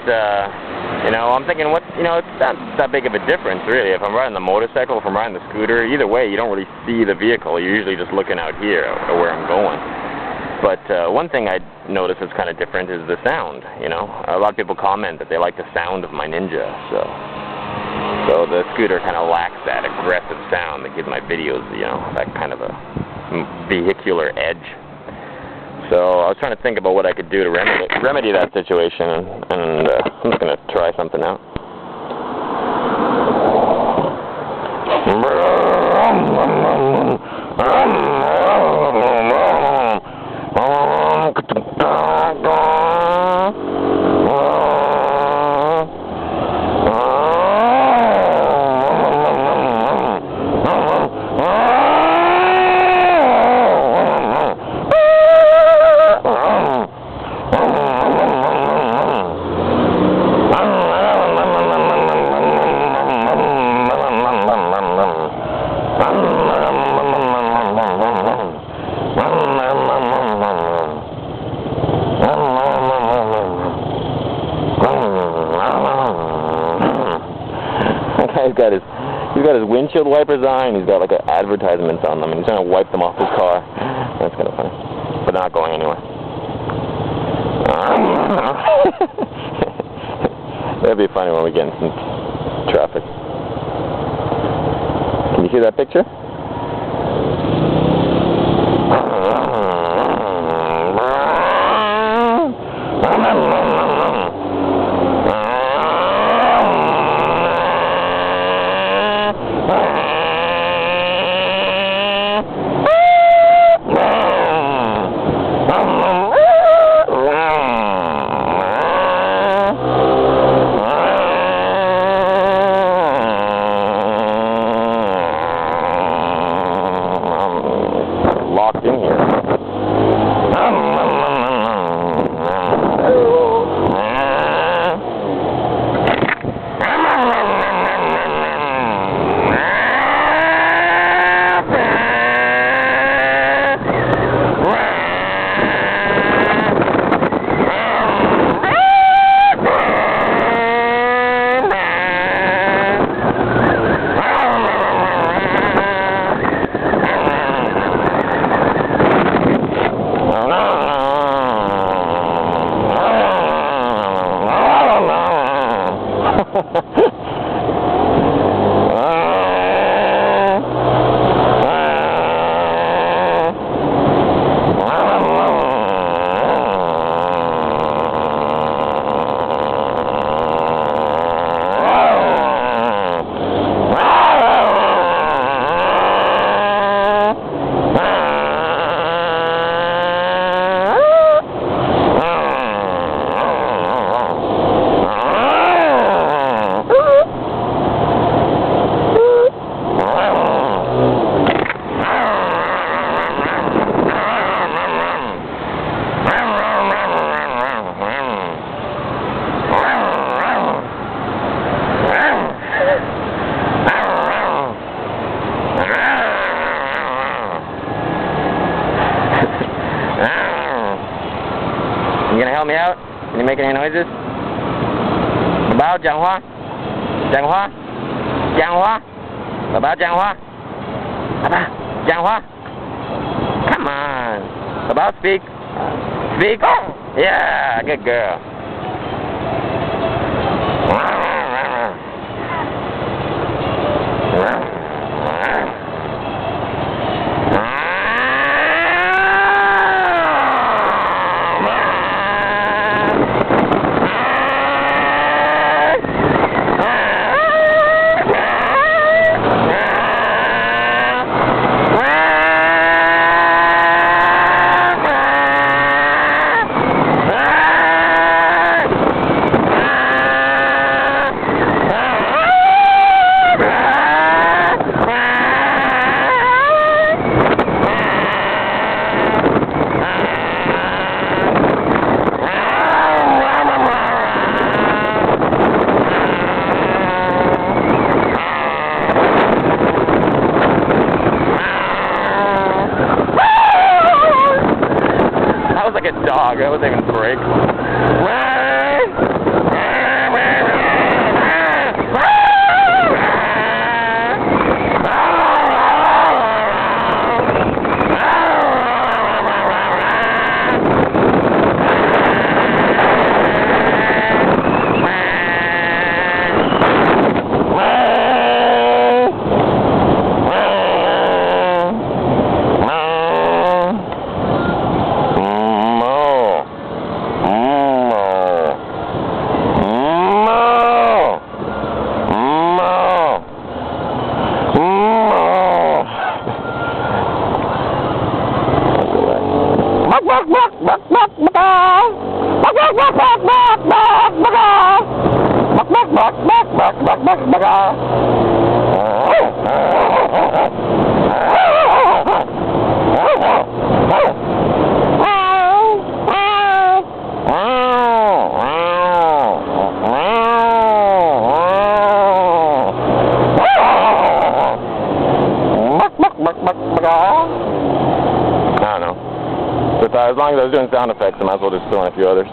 you know, I'm thinking, it's not that big of a difference, really. If I'm riding the motorcycle, if I'm riding the scooter, either way, you don't really see the vehicle. You're usually just looking out here at where I'm going. But one thing I notice that's kind of different is the sound, you know. A lot of people comment that they like the sound of my Ninja, so the scooter kind of lacks that aggressive sound that gives my videos, you know, that kind of a vehicular edge. So I was trying to think about what I could do to remedy that situation, and I'm just going to try something out. He's got his windshield wipers on, and he's got like advertisements on them, and he's trying to wipe them off his car. That's kind of funny, but they're not going anywhere. That'd be funny when we get in some traffic. Can you see that picture? Locked in here. You gonna help me out? Can you make any noises? Bao 讲话 讲话 讲话 Bao 讲话 Bao 讲话 Come on Bao speak Speak Yeah, good girl That was like a dog. That wasn't even a break. I don't know. But as long as I was doing sound effects, I might as well just throw in a few others.